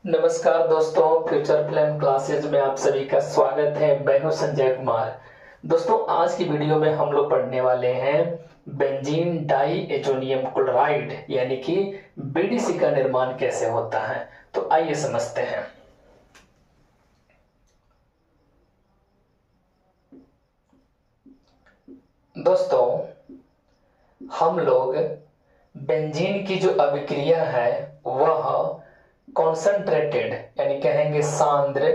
नमस्कार दोस्तों, future plan classes में आप सभी का स्वागत है। मैं हूं संजय कुमार। दोस्तों, आज की वीडियो में हम लोग पढ़ने वाले हैं बेंजीन डाई एजोनियम क्लोराइड यानी कि बीडीसी का निर्माण कैसे होता है। तो आइए समझते हैं। दोस्तों, हम लोग बेंजीन की जो अभिक्रिया है वह कॉन्सेंट्रेटेड यानी कहेंगे सांद्र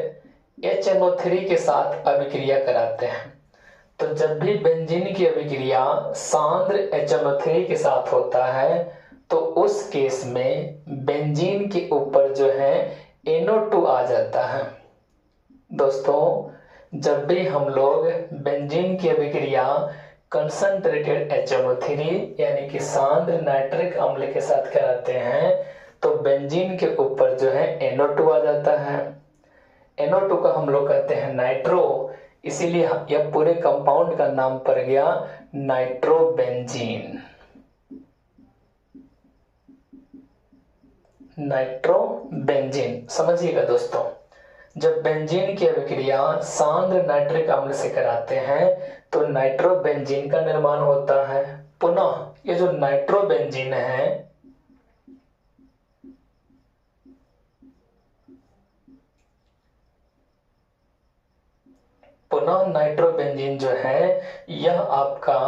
HNO3 के साथ अभिक्रिया कराते हैं। तो जब भी बेंजीन की अभिक्रिया सांद्र HNO3 के साथ होता है तो उस केस में बेंजीन के ऊपर जो है NO2 आ जाता है। दोस्तों, जब भी हम लोग बेंजीन की अभिक्रिया कंसंट्रेटेड HNO3 यानी कि सांद्र नाइट्रिक अम्ल के साथ कराते हैं तो बेंजीन के ऊपर जो है NO2 आ जाता है। NO2 का हम लोग कहते हैं नाइट्रो, इसीलिए यह पूरे कंपाउंड का नाम पड़ गया नाइट्रोबेंजीन। नाइट्रोबेंजीन समझिएगा दोस्तों, जब बेंजीन की अभिक्रिया सांद्र नाइट्रिक अम्ल से कराते हैं तो नाइट्रोबेंजीन का निर्माण होता है। पुनः ये जो नाइट्रोबेंजीन है नाइट्रोबेंजीन जो है यह आपका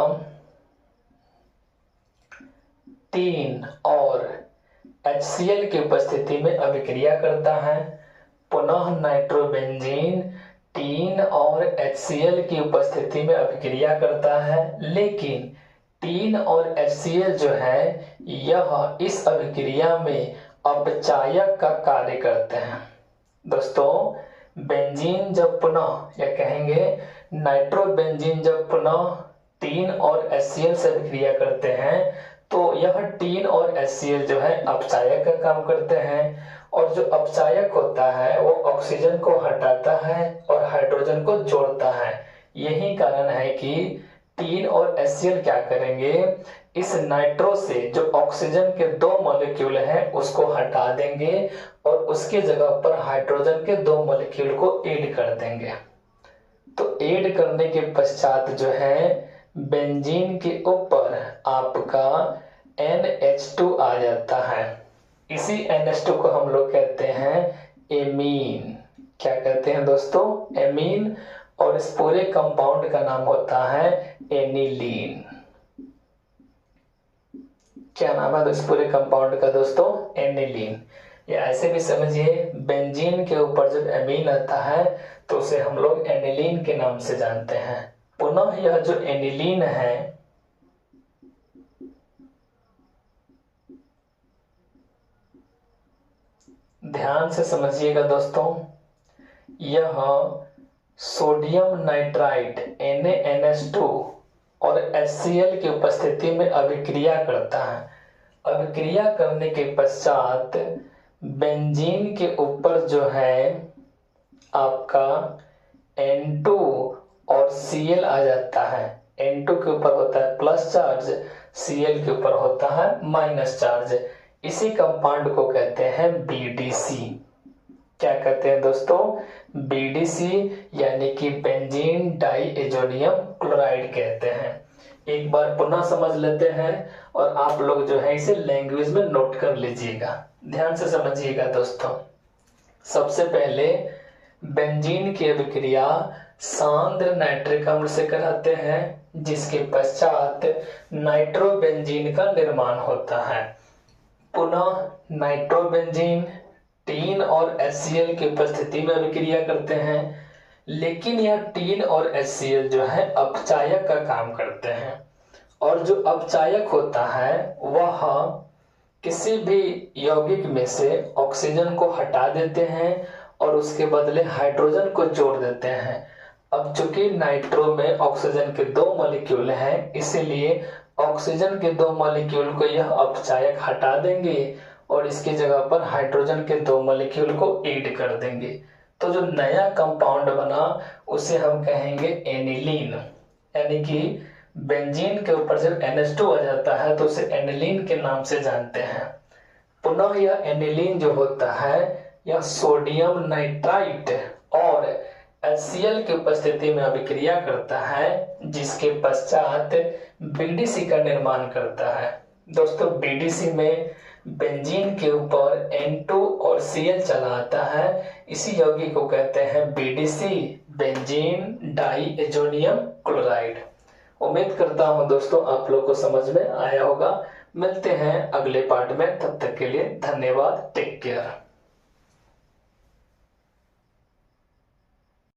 3 और HCl की उपस्थिति में अभिक्रिया करता है। पुनः नाइट्रोबेंजीन 3 और HCl की उपस्थिति में अभिक्रिया करता है, लेकिन 3 और HCl जो है यह इस अभिक्रिया में अपचायक का कार्य करते हैं। दोस्तों, बेंजीन जब पुनः या कहेंगे नाइट्रोबेंजीन जब पुनः 3 और HCl से अभिक्रिया करते हैं तो यह 3 और HCl जो है अपचायक का काम करते हैं, और जो अपचायक होता है वो ऑक्सीजन को हटाता है और हाइड्रोजन को जोड़ता है। यही कारण है कि 3 और HCl क्या करेंगे, इस नाइट्रो से जो ऑक्सीजन के 2 मॉलिक्यूल हैं उसको हटा देंगे और उसके जगह पर हाइड्रोजन के 2 मॉलिक्यूल को ऐड कर देंगे। तो ऐड करने के पश्चात जो है बेंजीन के ऊपर आपका NH2 आ जाता है। इसी NH2 को हम लोग कहते हैं एमीन। क्या कहते हैं दोस्तों? एमीन। और इस पूरे कंपाउंड का नाम होता है एनिलीन। क्या नाम है इस पूरे कंपाउंड का दोस्तों? एनिलीन। या ऐसे भी समझिए, बेंजीन के ऊपर जब एमीन आता है तो उसे हम लोग एनिलीन के नाम से जानते हैं। पुनः यह जो एनिलीन है ध्यान से समझिएगा दोस्तों, यह सोडियम नाइट्राइट NaNH2 और HCl की उपस्थिति में अभिक्रिया करता है। अभिक्रिया करने के पश्चात बेंजीन के ऊपर जो है आपका N2 और Cl आ जाता है। N2 के ऊपर होता है प्लस चार्ज, Cl के ऊपर होता है माइनस चार्ज। इसी कंपाउंड को कहते हैं BDC। क्या कहते हैं दोस्तों? BDC यानी कि बेंजीन डाई एजोनियम क्लोराइड कहते हैं। एक बार पुनः समझ लेते हैं और आप लोग जो है इसे लैंग्वेज में नोट कर लीजिएगा। ध्यान से समझिएगा दोस्तों। सबसे पहले बेंजीन की अभिक्रिया सांद्र नाइट्रिक अम्ल से कराते हैं, जिसके पश्चात नाइट्रोबेंजीन का निर्माण होता है। पुनः नाइट्रोबेंजीन 3 और HCl की उपस्थिति में अभिक्रिया करते हैं, लेकिन यह 3 और HCl जो है अपचायक का काम करते हैं। और जो अपचायक होता है वह किसी भी यौगिक में से ऑक्सीजन को हटा देते हैं और उसके बदले हाइड्रोजन को जोड़ देते हैं। अब चूंकि नाइट्रो में ऑक्सीजन के 2 मॉलिक्यूल हैं, इसीलिए ऑक्सीजन के 2 मॉलिक्यूल को यह अपचायक हटा देंगे और इसकी जगह पर हाइड्रोजन के 2 मॉलिक्यूल को ऐड कर देंगे। तो जो नया कंपाउंड बना उसे हम कहेंगे एनिलीन। यानी कि बेंजीन के ऊपर जब NH2 आ जाता है तो उसे एनिलीन के नाम से जानते हैं। पुनः यह एनिलीन जो होता है यह सोडियम नाइट्राइट और HCl की उपस्थिति में अभिक्रिया करता है, जिसके पश्चात BDC का निर्माण करता है। दोस्तों BDC में बेंजीन के ऊपर N2 और Cl चला आता है। इसी यौगिक को कहते हैं BDC, बेंजीन डाइएजोनियम क्लोराइड। उम्मीद करता हूं दोस्तों आप लोग को समझ में आया होगा। मिलते हैं अगले पार्ट में, तब तक के लिए धन्यवाद। Take care.